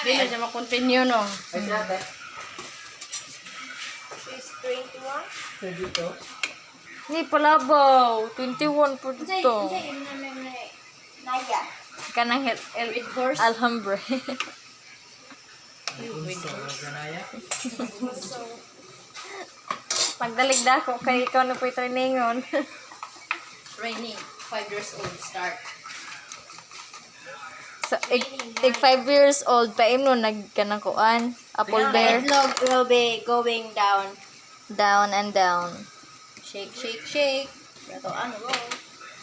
Hindi na siya makontinue, no? Ay, siya, te. She's 21. Sa dito. Ni palabaw. 21 po dito. Naya. Kanang Alhambra. Unsa, ganaya. Pagdaligda ko kay ikaw na po'y trainingon. Training, 5 years old, start. So, 5 years old, paim no, nagkanang kuan. Apple bear. Itlog will be going down. Down and down. Shake, shake, shake. Ito, ano, go.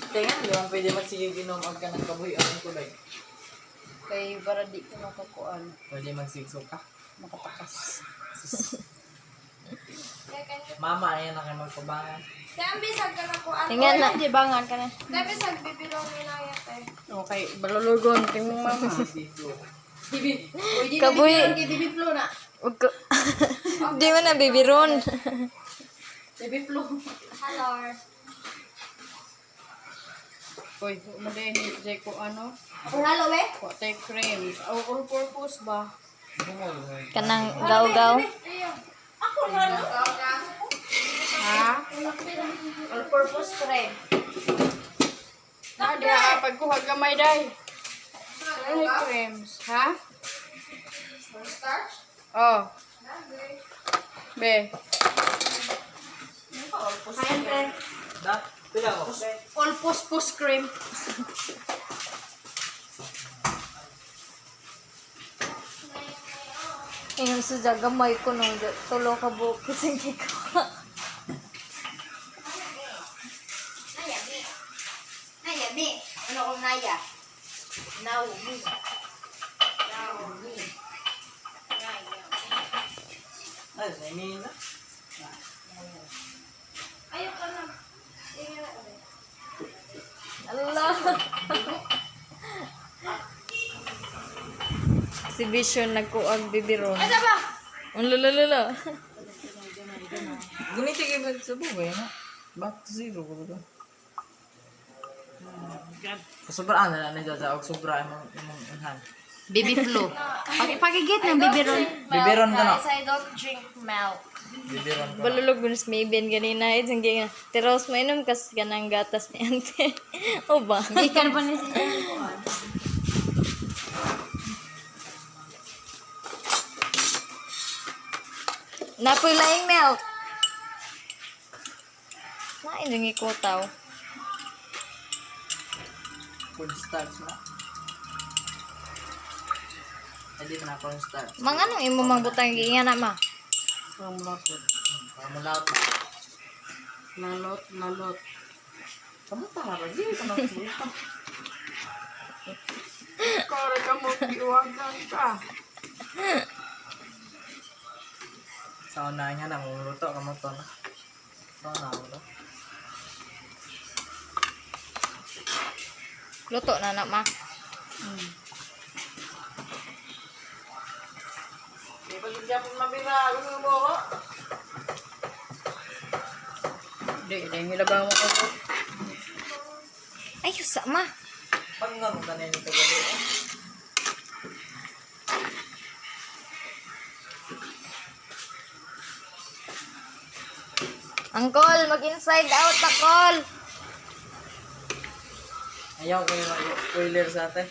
Kaya nga, di ba pwede magsigig inom ang kanang kabuhi ang kulay. Kay para di ko makakuan, Pwede magsigsok ka. makatakas. Mama, ayan na kayo magpabangan. Kaya ang bisag ka na ko. Tingnan na. Di bangan ka na. Kaya bisag bibirong ni Naya te. Okay, balulugon. Tingnan mo. Dito. Bibi. Uy, di Kabuhi. na bibi, bibi flu na. Wag ko. Di mo na bibiron. Bibi flu. Hello. Uy, umadehin dyan ko ano. Ako halo eh? Ko tay creams. All purpose ba? Kanang gaw-gaw. Ako halo. Ha? All purpose cream. Na, diha, pagkuha gamay day. Ay, creams. Ha? Starch? Oh. Be. Kain te. Da, pila ko. All pus cream. Ngayon sa jagamay ko nung tulo ka bukis hindi ko. Naya bi. Naya bi. Ano kong Naya? Now bi. Now bi. Naya bi. Ay, nainin na. Ayaw ka na. Tingnan na ulit. Allah. Si Vision nagkuag bibiron. Ano ba? Ang lalalala. Guniti kayo ba sa buhay, no? Back to zero ko ba? Sobraan na lang nila sa og sobra imong unhan. Baby flu. Pagigit ng bibiron. Bibiron ka na. Guys, I don't drink milk. Bibiron ka na. Balulog mo may ben ganina. Itong nga. Tiros mo inom kas ganang gatas ni ante. O ba? Hindi ka na pa niya Napoy laing milk. Nain yung ikotaw. Corn starch na. Hindi mo na corn starch. Mga anong imo mangbutang giingan na ma? Parang malapot. Pamulaot na. Nalot. Kamu tara, di ko na sulta. Kore ka mo, iwagan ka. Sa una nga na, muluto ka mo to na. Sa una mo to. Luto na na ma. Di ba gagapon mabira? Gusto mo ko? Hindi, hilabaw mo ko. Ay, sa ma. Pag nga mo kanina ito gabi. Angkol, mag-inside out akol. Ayaw ko yung spoiler sa atin.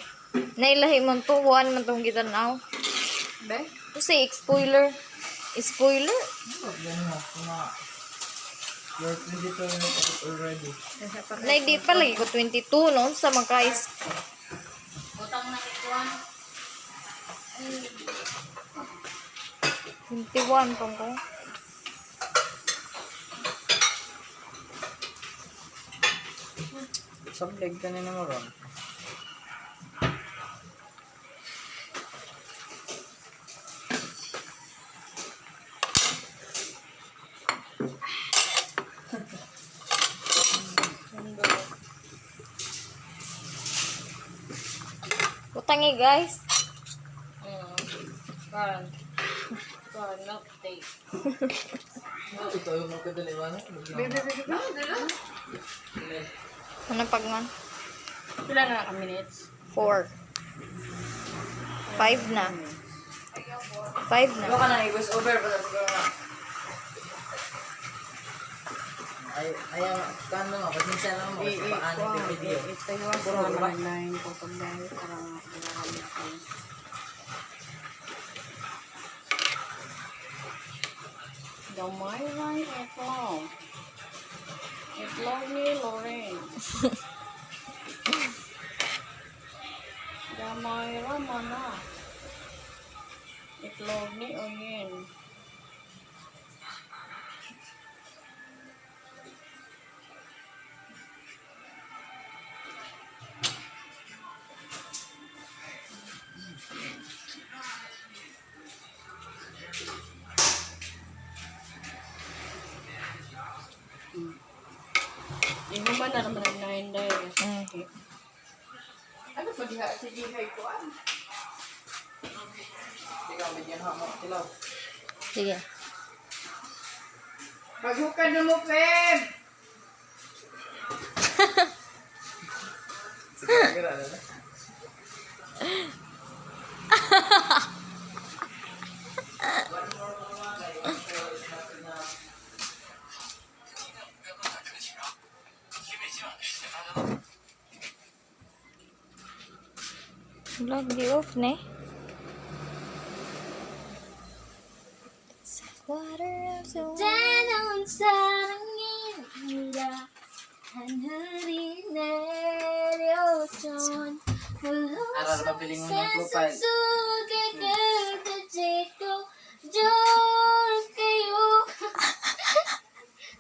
Nailahi man to, one man tong kita now. Be? Kasi spoiler. Spoiler? You're 22 minutes already. Na di pa lagi ko 22 noon sa mga Utang na ikuan. 21 pang ko. Sableg ka na mo ron. Utangi guys. Kan. Milk tea. Ito yung magkadaliwan. Ano pag man? Pila na ka minutes? 4. 5 na. 5 Ano na. ka na, i-voice over pa sa siguro na. Ayaw, kano nga, pasensya lang mo kasi paano yung video. Ito yung Puro sa ba? line ko pag dahil parang ginagamit ko. Gamay lang itlog. Itlog ni Lorraine. Gamay raman na. Itlog ni Oyen. Inuman na naman ang nine days. Ano pa diha si Dihay ko an? Ikaw, bigyan mo mo, tilaw. Sige. Paghukan na mo, Feb! Sige, kira na na. Vlog di off ne. Water of the Tanong sarangin nila Hanhari neryoson Aral, papiling mo ng profile.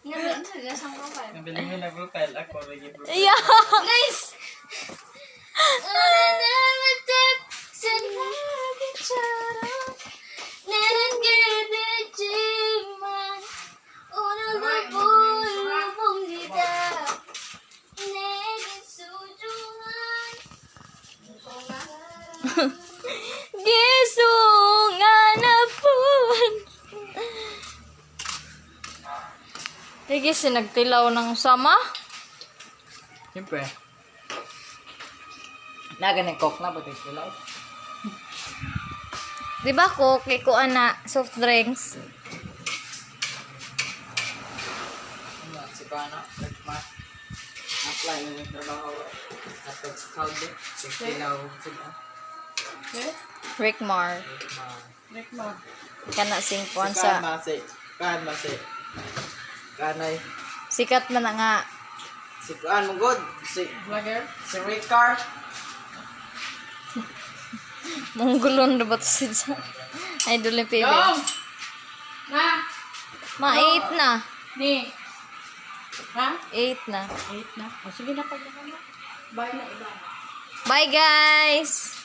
Ngayon sa dasang profile. Nabiling mo na profile, ako lagi profile. Yeah. Nice! Gisungan na pun. Lagi sinagtilaw ng sama. Siyempre. Naganing coke na, pati tilaw. Di ba ko kay ko ana soft drinks? Ano, si Pana, apply na yung trabaho. At pag-scout tilaw sila. Eh? Rickmar. Rick mo. Kana sing Si kuan sa Masi. Kanay. sikat man na nga. Si Kuan mo good. Vlogger? Si Ricard. Monggolon na ba to siya? Idol ni Pili. Dong! Na! Ma-8 na. Ni! Ha? 8 na. 8 na. O sige na pag na. Bye na iba. Bye guys!